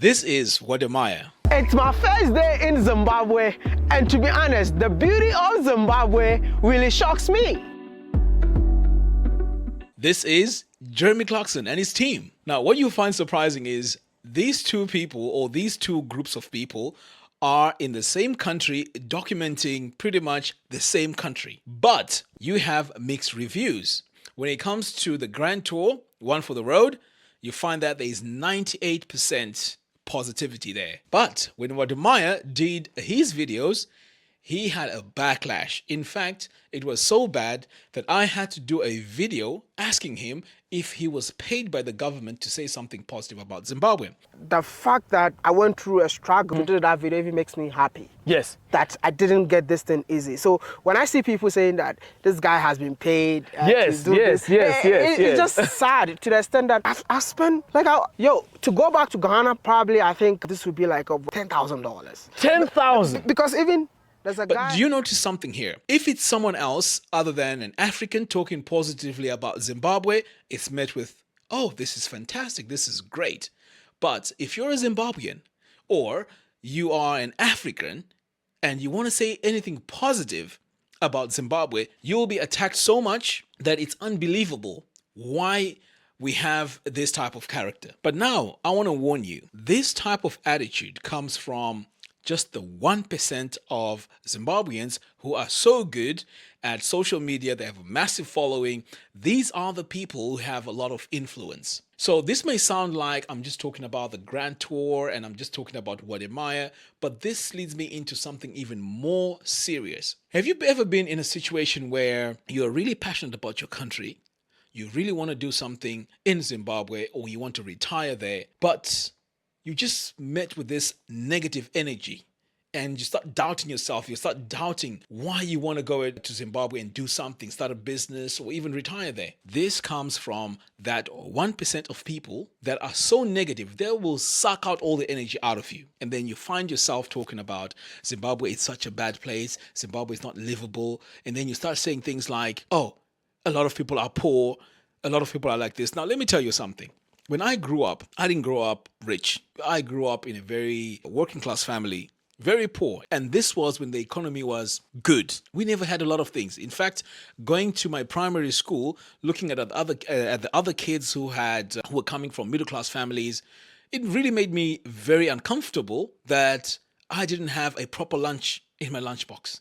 This is Wadamaya. It's my first day in Zimbabwe, and to be honest, the beauty of Zimbabwe really shocks me. This is Jeremy Clarkson and his team. Now, what you find surprising is these two people, or these two groups of people, are in the same country documenting pretty much the same country. But you have mixed reviews. When it comes to the Grand Tour, One for the Road, you find that there is 98% positivity there. But when Wadamaya did his videos, he had a backlash. In fact, it was so bad that I had to do a video asking him if he was paid by the government to say something positive about Zimbabwe. The fact that I went through a struggle to do that video even makes me happy. Yes. That I didn't get this thing easy. So when I see people saying that this guy has been paid Yes. it's just sad to the extent that I've spent to go back to Ghana, probably I think this would be like $10,000. 10,000? Because even there's a But guy. do you notice something here? If it's someone else other than an African talking positively about Zimbabwe, it's met with, oh, this is fantastic, this is great. But if you're a Zimbabwean or you are an African and you want to say anything positive about Zimbabwe, you'll be attacked so much that it's unbelievable why we have this type of character. But now I want to warn you, this type of attitude comes from just the 1% of Zimbabweans who are so good at social media. They have a massive following. These are the people who have a lot of influence. So this may sound like I'm just talking about the Grand Tour and I'm just talking about Wadamaya, but this leads me into something even more serious. Have you ever been in a situation where you're really passionate about your country, you really want to do something in Zimbabwe, or you want to retire there, but you just met with this negative energy and you start doubting yourself. You start doubting why you want to go to Zimbabwe and do something, start a business, or even retire there. This comes from that 1% of people that are so negative, they will suck out all the energy out of you. And then you find yourself talking about Zimbabwe is such a bad place, Zimbabwe is not livable. And then you start saying things like, oh, a lot of people are poor, a lot of people are like this. Now, let me tell you something. When I grew up, I didn't grow up rich. I grew up in a very working class family, very poor. And this was when the economy was good. We never had a lot of things. In fact, going to my primary school, looking at the other kids who were coming from middle class families, it really made me very uncomfortable that I didn't have a proper lunch in my lunchbox.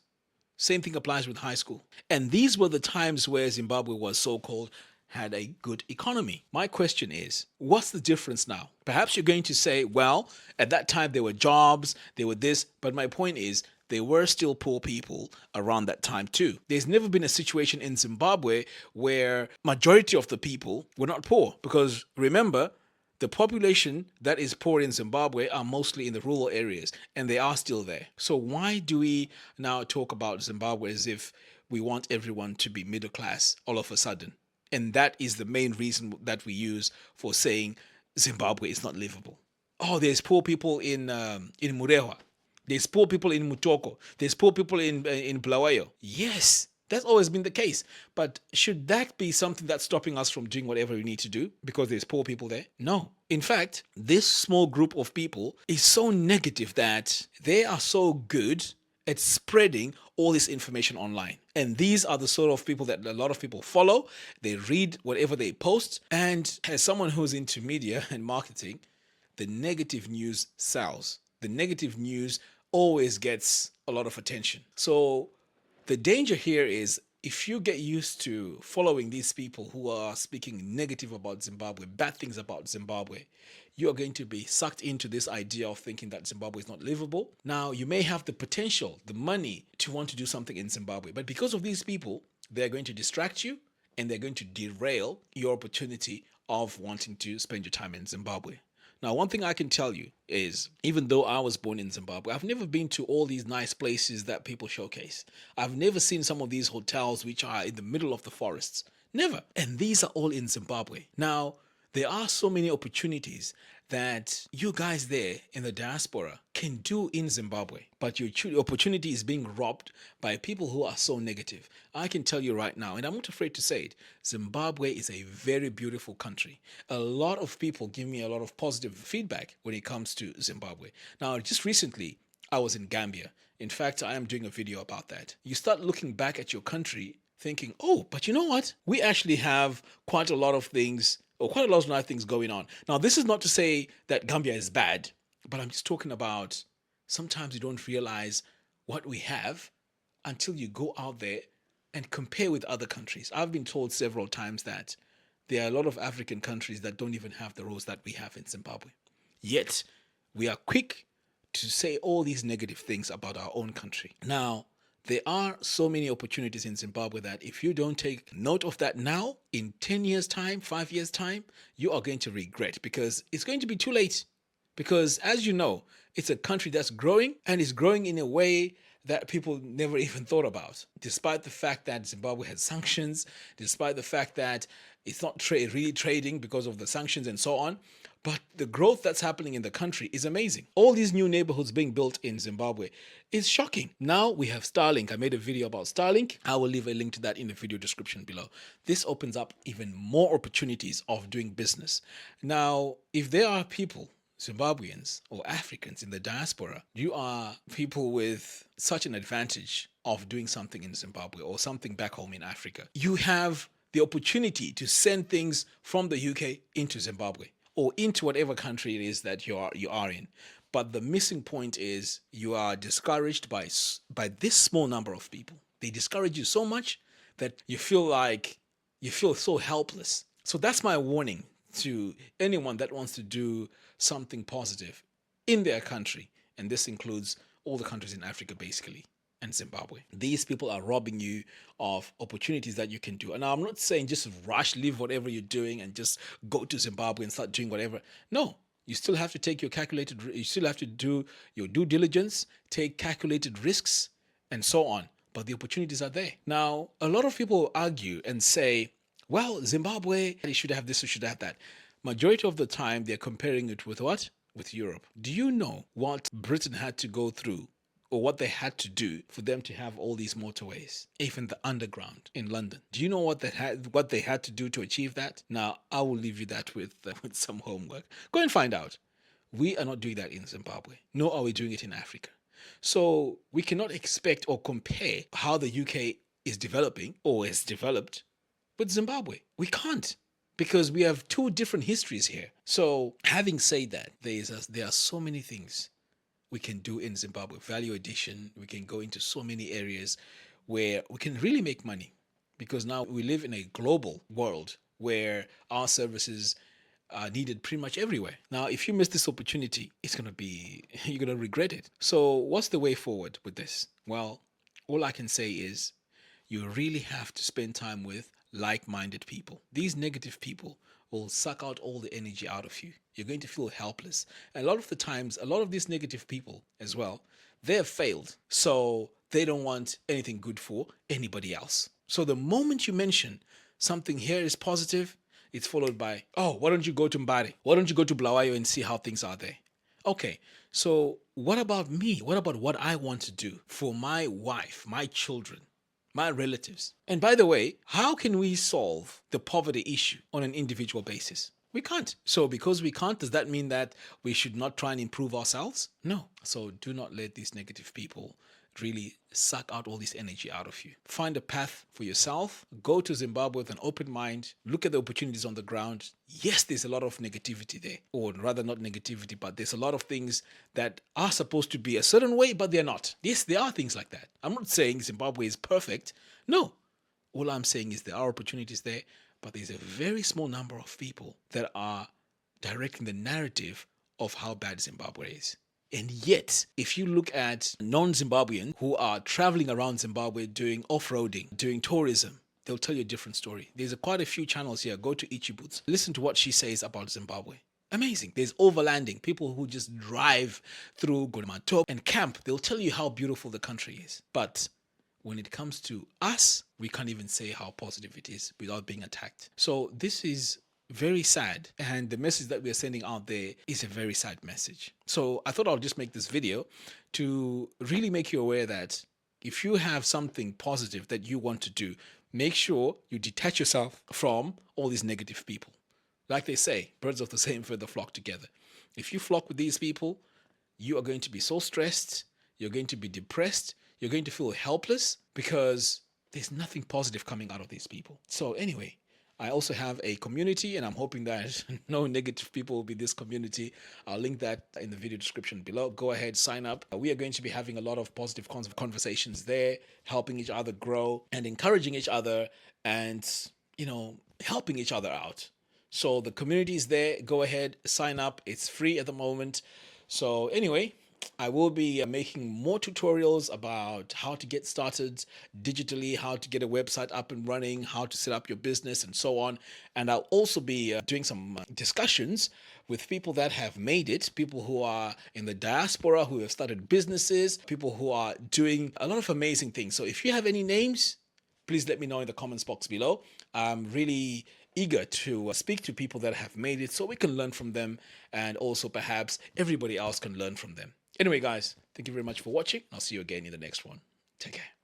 Same thing applies with high school. And these were the times where Zimbabwe was so-called had a good economy. My question is, what's the difference now? Perhaps you're going to say, well, at that time there were jobs, there were this, but my point is there were still poor people around that time too. There's never been a situation in Zimbabwe where majority of the people were not poor, because remember, the population that is poor in Zimbabwe are mostly in the rural areas, and they are still there. So why do we now talk about Zimbabwe as if we want everyone to be middle class all of a sudden? And that is the main reason that we use for saying Zimbabwe is not livable. Oh, there's poor people in Murewa. There's poor people in Mutoko. There's poor people in Bulawayo. Yes, that's always been the case. But should that be something that's stopping us from doing whatever we need to do because there's poor people there? No. In fact, this small group of people is so negative that they are so good at spreading all this information online. And these are the sort of people that a lot of people follow. They read whatever they post. And as someone who's into media and marketing, the negative news sells. The negative news always gets a lot of attention. So the danger here is if you get used to following these people who are speaking negative about Zimbabwe, bad things about Zimbabwe, you are going to be sucked into this idea of thinking that Zimbabwe is not livable. Now, you may have the potential, the money to want to do something in Zimbabwe, but because of these people, they're going to distract you and they're going to derail your opportunity of wanting to spend your time in Zimbabwe. Now, one thing I can tell you is, even though I was born in Zimbabwe, I've never been to all these nice places that people showcase. I've never seen some of these hotels which are in the middle of the forests. Never. And these are all in Zimbabwe. Now, there are so many opportunities that you guys there in the diaspora can do in Zimbabwe, but your opportunity is being robbed by people who are so negative. I can tell you right now, and I'm not afraid to say it, Zimbabwe is a very beautiful country. A lot of people give me a lot of positive feedback when it comes to Zimbabwe. Now, just recently, I was in Gambia. In fact, I am doing a video about that. You start looking back at your country thinking, oh, but you know what? We actually have quite a lot of things, or quite a lot of nice things going on. Now, this is not to say that Gambia is bad, but I'm just talking about sometimes you don't realize what we have until you go out there and compare with other countries. I've been told several times that there are a lot of African countries that don't even have the roads that we have in Zimbabwe. Yet, we are quick to say all these negative things about our own country. Now, there are so many opportunities in Zimbabwe that if you don't take note of that now, in 10 years' time, 5 years' time, you are going to regret, because it's going to be too late. Because as you know, it's a country that's growing, and is growing in a way that people never even thought about. Despite the fact that Zimbabwe has sanctions, despite the fact that it's not really trading because of the sanctions and so on, but the growth that's happening in the country is amazing. All these new neighborhoods being built in Zimbabwe is shocking. Now we have Starlink. I made a video about Starlink. I will leave a link to that in the video description below. This opens up even more opportunities of doing business. Now, if there are people, Zimbabweans or Africans in the diaspora, you are people with such an advantage of doing something in Zimbabwe or something back home in Africa. You have the opportunity to send things from the UK into Zimbabwe or into whatever country it is that you are in. But the missing point is you are discouraged by this small number of people. They discourage you so much that you feel so helpless. So that's my warning to anyone that wants to do something positive in their country. And this includes all the countries in Africa, basically, and Zimbabwe. These people are robbing you of opportunities that you can do. And I'm not saying just leave whatever you're doing and just go to Zimbabwe and start doing whatever. No, you still have to you still have to do your due diligence, take calculated risks, and so on. But the opportunities are there. Now, a lot of people argue and say, well, Zimbabwe, they should have this, they should have that. Majority of the time, they're comparing it with what? With Europe. Do you know what Britain had to go through, or what they had to do for them to have all these motorways, even the underground in London? Do you know what they had to do to achieve that? Now, I will leave you that with some homework. Go and find out. We are not doing that in Zimbabwe, nor are we doing it in Africa. So we cannot expect or compare how the UK is developing or is developed with Zimbabwe. We can't, because we have two different histories here. So having said that, there are so many things we can do in Zimbabwe. Value addition, we can go into so many areas where we can really make money, because now we live in a global world where our services are needed pretty much everywhere. Now, if you miss this opportunity, you're going to regret it. So what's the way forward with this? Well, all I can say is you really have to spend time with like-minded people. These negative people will suck out all the energy out of you. You're going to feel helpless. And a lot of the times, a lot of these negative people as well, they have failed. So they don't want anything good for anybody else. So the moment you mention something here is positive, it's followed by, oh, why don't you go to Mbari? Why don't you go to Bulawayo and see how things are there? Okay, so what about me? What about what I want to do for my wife, my children, my relatives? And by the way, how can we solve the poverty issue on an individual basis? We can't. So because we can't, does that mean that we should not try and improve ourselves? No. So do not let these negative people really suck out all this energy out of you. Find a path for yourself. Go to Zimbabwe with an open mind. Look at the opportunities on the ground. Yes, there's a lot of negativity there, or rather not negativity, but there's a lot of things that are supposed to be a certain way, but they're not. Yes, there are things like that. I'm not saying Zimbabwe is perfect. No. All I'm saying is there are opportunities there, but there's a very small number of people that are directing the narrative of how bad Zimbabwe is. And yet, if you look at non-Zimbabweans who are traveling around Zimbabwe doing off-roading, doing tourism, they'll tell you a different story. There's quite a few channels here. Go to Ichiboots. Listen to what she says about Zimbabwe. Amazing. There's overlanding, people who just drive through Gormato and camp. They'll tell you how beautiful the country is. But when it comes to us, we can't even say how positive it is without being attacked. So this is very sad. And the message that we are sending out there is a very sad message. So I thought I'll just make this video to really make you aware that if you have something positive that you want to do, make sure you detach yourself from all these negative people. Like they say, birds of the same feather flock together. If you flock with these people, you are going to be so stressed, you're going to be depressed, you're going to feel helpless because there's nothing positive coming out of these people. So, anyway, I also have a community, and I'm hoping that no negative people will be this community. I'll link that in the video description below. Go ahead, sign up. We are going to be having a lot of positive conversations there, helping each other grow and encouraging each other and, helping each other out. So the community is there. Go ahead, sign up. It's free at the moment. So anyway, I will be making more tutorials about how to get started digitally, how to get a website up and running, how to set up your business, and so on. And I'll also be doing some discussions with people that have made it, people who are in the diaspora, who have started businesses, people who are doing a lot of amazing things. So if you have any names, please let me know in the comments box below. I'm really eager to speak to people that have made it so we can learn from them, and also perhaps everybody else can learn from them. Anyway, guys, thank you very much for watching. I'll see you again in the next one. Take care.